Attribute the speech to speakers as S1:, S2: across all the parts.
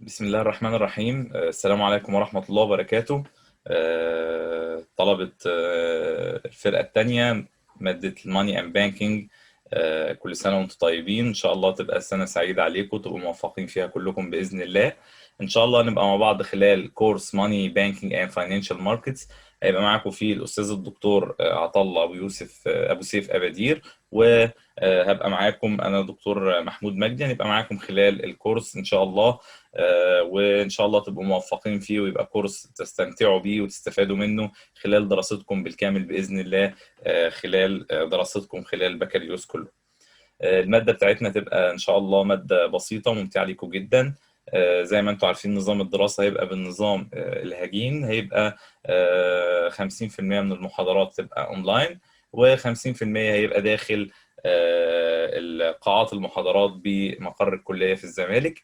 S1: بسم الله الرحمن الرحيم. السلام عليكم ورحمة الله وبركاته. طلبة الفرقة الثانية مادة الماني اند بانكينج. كل سنة وانتم طيبين. ان شاء الله تبقى سنة سعيدة عليكم، تبقوا موفقين فيها كلكم بإذن الله. ان شاء الله نبقى مع بعض خلال كورس ماني بانكينج اند فاينانشال ماركتس. هيبقى معاكم فيه الأستاذ الدكتور عطله أبو يوسف أبو سيف أبادير، وهبقى معاكم أنا دكتور محمود مجدي. هنبقى معاكم خلال الكورس إن شاء الله، وإن شاء الله تبقوا موفقين فيه ويبقى كورس تستمتعوا بيه وتستفادوا منه خلال دراستكم بالكامل بإذن الله، خلال دراستكم خلال البكالوريوس كله. المادة بتاعتنا تبقى إن شاء الله مادة بسيطة وممتعة لكم جدا. زي ما انتم عارفين نظام الدراسة هيبقى بالنظام الهجين. هيبقى 50% من المحاضرات تبقى اونلاين، و50% هيبقى داخل قاعات المحاضرات بمقر الكلية في الزمالك.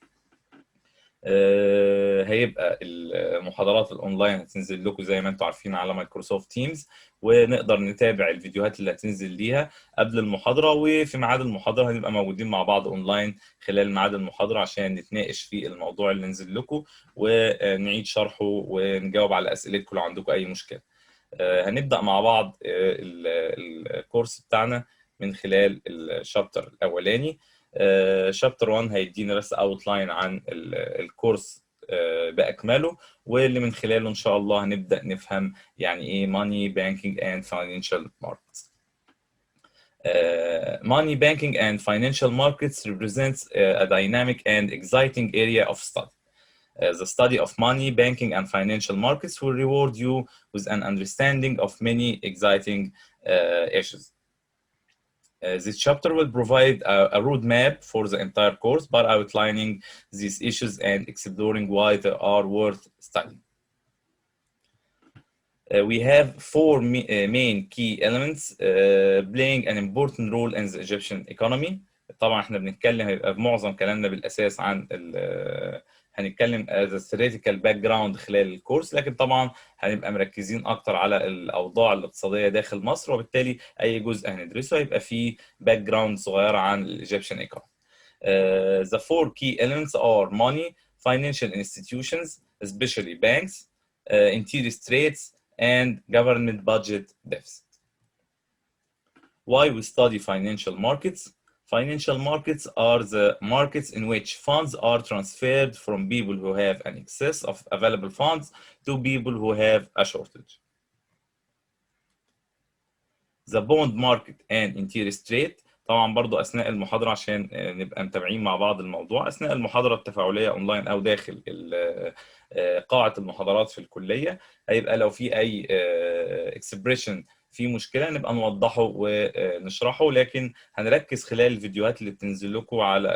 S1: هيبقى المحاضرات الاونلاين هتنزل لكم زي ما انتم عارفين على مايكروسوفت تيمز، ونقدر نتابع الفيديوهات اللي هتنزل ليها قبل المحاضرة، وفي ميعاد المحاضرة هنبقى موجودين مع بعض اونلاين خلال ميعاد المحاضرة عشان نتناقش في الموضوع اللي نزل لكم ونعيد شرحه ونجاوب على اسئلتكم لو عندكم اي مشكلة. هنبدأ مع بعض الكورس بتاعنا من خلال الشابتر الاولاني. شابتر 1 هيدينا بس اوتلاين عن الكورس باكمله، واللي من خلاله ان شاء الله هنبدا نفهم يعني ايه ماني بانكينج اند فاينانشال ماركتس. Money banking and financial markets represents a dynamic and exciting area of study. The study of money, banking, and financial markets will reward you with an understanding of many exciting issues. This chapter will provide a roadmap for the entire course by outlining these issues and exploring why they are worth studying. We have four main key elements playing an important role in the Egyptian economy. طبعا احنا بنتكلم هيبقى معظم كلامنا بالاساس عن هنتكلم as a theoretical background خلال الكورس، لكن طبعا هنبقى مركزين اكتر على الاوضاع الاقتصاديه داخل مصر، وبالتالي اي جزء هندرسه هيبقى فيه باك جراوند صغيره عن الايجيبشن ايكونومي. The four key elements are money, financial institutions, especially banks, interest rates, and government budget deficit. Why we study financial markets? Financial markets are the markets in which funds are transferred from people who have an excess of available funds to people who have a shortage. The bond market and interest rate. طبعا برضو أثناء المحاضرة عشان نبقى متابعين مع بعض الموضوع، أثناء المحاضرة التفاعلية أونلاين أو داخل قاعة المحاضرات في الكلية هيبقى لو في أي expression في مشكلة نبقى نوضحه ونشرحه، لكن هنركز خلال الفيديوهات اللي بتنزل لكم على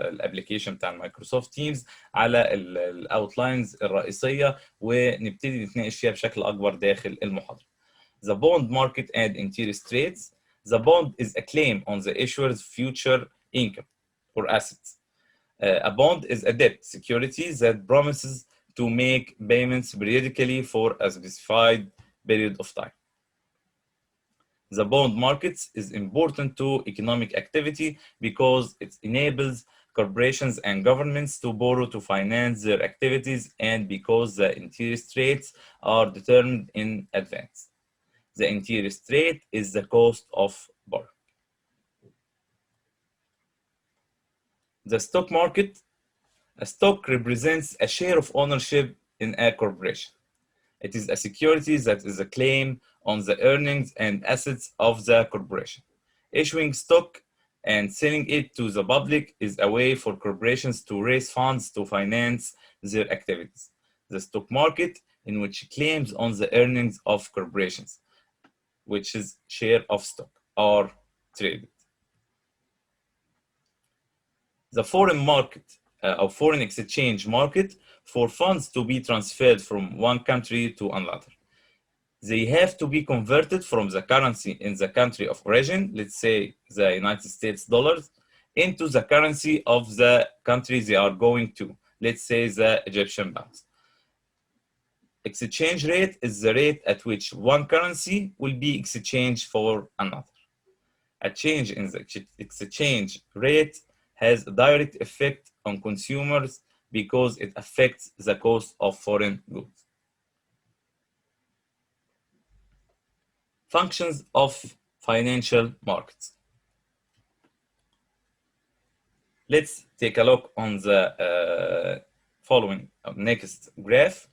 S1: الابليكيشن بتاع مايكروسوفت تيمز على الاوتلاينز الرئيسية، ونبتدي نتناقش فيها بشكل أكبر داخل المحاضرة. The bond market and interest rates. The bond is a claim on the issuer's future income or assets. A bond is a debt security that promises to make payments periodically for a specified period of time. The bond market is important to economic activity because it enables corporations and governments to borrow to finance their activities, and because the interest rates are determined in advance. The interest rate is the cost of borrowing. The stock market. A stock represents a share of ownership in a corporation. It is a security that is a claim on the earnings and assets of the corporation. Issuing stock and selling it to the public is a way for corporations to raise funds to finance their activities. The stock market, in which claims on the earnings of corporations, which is share of stock, are traded. The foreign market or foreign exchange market for funds to be transferred from one country to another. They have to be converted from the currency in the country of origin, let's say the United States dollars, into the currency of the country they are going to, let's say the Egyptian pounds. Exchange rate is the rate at which one currency will be exchanged for another. A change in the exchange rate has a direct effect on consumers' because it affects the cost of foreign goods. Functions of financial markets. Let's take a look on the following next graph,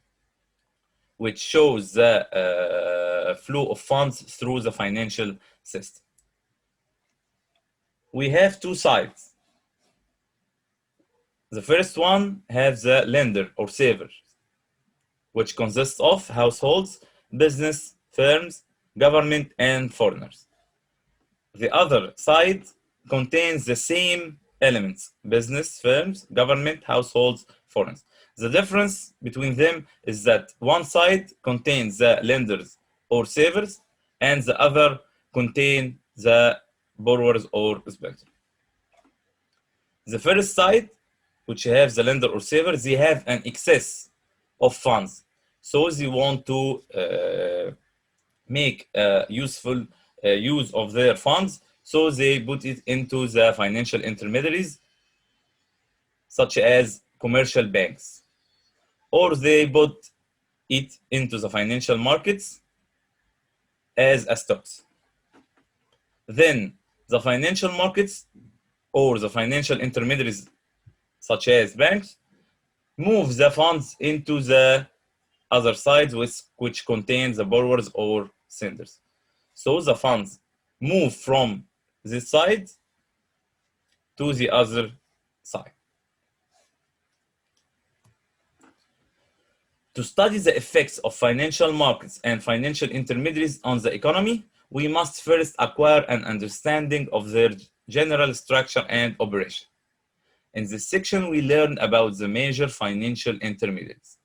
S1: which shows the flow of funds through the financial system. We have two sides. The first one has the lender or saver, which consists of households, business, firms, government, and foreigners. The other side contains the same elements: business, firms, government, households, foreigners. The difference between them is that one side contains the lenders or savers, and the other contains the borrowers or sponsors. The first side, which have the lender or saver, they have an excess of funds, so they want to make useful use of their funds, so they put it into the financial intermediaries, such as commercial banks, or they put it into the financial markets as a stocks. Then the financial markets or the financial intermediaries, such as banks, move the funds into the other side, which contains the borrowers or senders. So the funds move from this side to the other side. To study the effects of financial markets and financial intermediaries on the economy, we must first acquire an understanding of their general structure and operation. In this section, we learn about the major financial intermediaries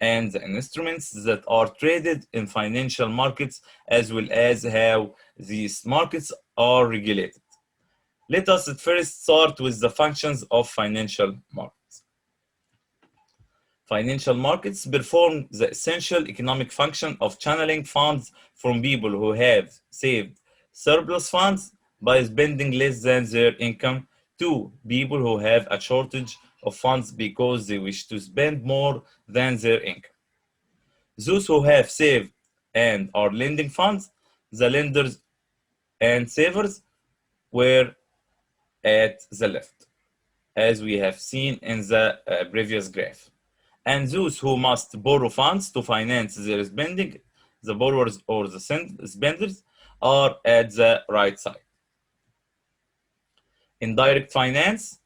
S1: and the instruments that are traded in financial markets, as well as how these markets are regulated. Let us at first start with the functions of financial markets. Financial markets perform the essential economic function of channeling funds from people who have saved surplus funds by spending less than their income to people who have a shortage of funds because they wish to spend more than their income. Those who have saved and are lending funds, the lenders and savers, were at the left, as we have seen in the previous graph. And those who must borrow funds to finance their spending, the borrowers or the spenders, are at the right side. In direct finance,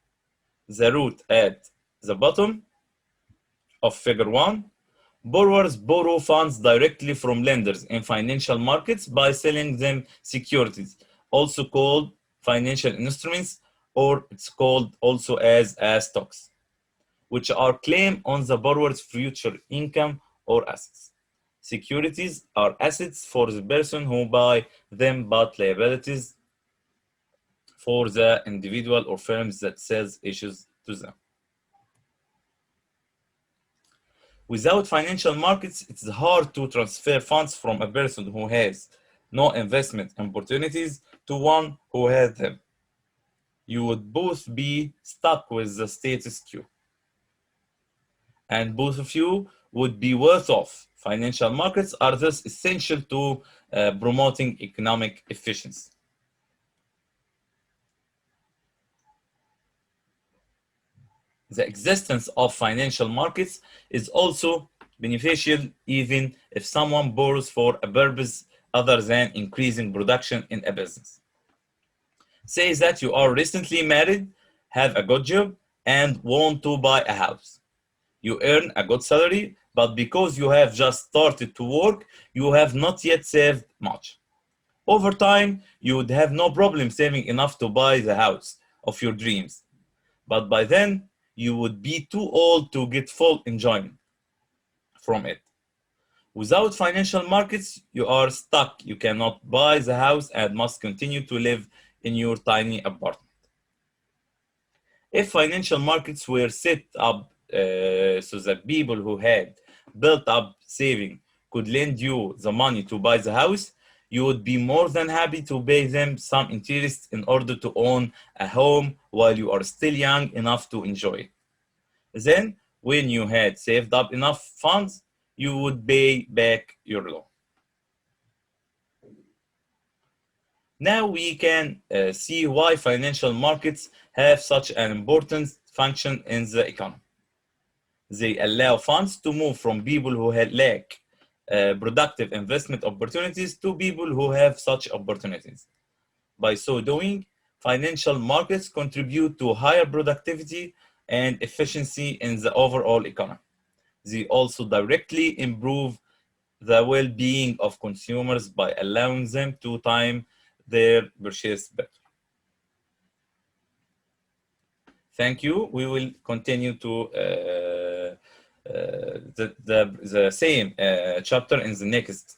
S1: the root at the bottom of figure 1, borrowers borrow funds directly from lenders in financial markets by selling them securities, also called financial instruments, or it's called also as stocks, which are claimed on the borrower's future income or assets. Securities are assets for the person who buy them, but liabilities for the individual or firms that sells issues to them. Without financial markets, it's hard to transfer funds from a person who has no investment opportunities to one who has them. You would both be stuck with the status quo, and both of you would be worse off. Financial markets are thus essential to promoting economic efficiency. The existence of financial markets is also beneficial even if someone borrows for a purpose other than increasing production in a business. Say that you are recently married, have a good job, and want to buy a house. You earn a good salary, but because you have just started to work, you have not yet saved much. Over time, you would have no problem saving enough to buy the house of your dreams. But by then, you would be too old to get full enjoyment from it. Without financial markets, you are stuck. You cannot buy the house and must continue to live in your tiny apartment. If financial markets were set up so that people who had built up saving could lend you the money to buy the house, you would be more than happy to pay them some interest in order to own a home while you are still young enough to enjoy it. Then, when you had saved up enough funds, you would pay back your loan. Now we can see why financial markets have such an important function in the economy. They allow funds to move from people who lack productive investment opportunities to people who have such opportunities. By so doing, financial markets contribute to higher productivity and efficiency in the overall economy. They also directly improve the well-being of consumers by allowing them to time their purchase better. Thank you. We will continue to the same chapter in the next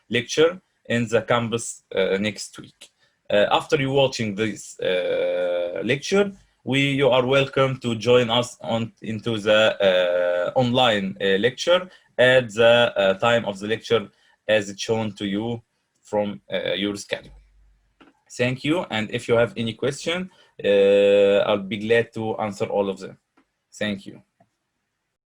S1: lecture in the campus next week. After you watching this lecture, you are welcome to join us into the online lecture at the time of the lecture as it's shown to you from your schedule. Thank you, and if you have any question, I'll be glad to answer all of them. Thank you.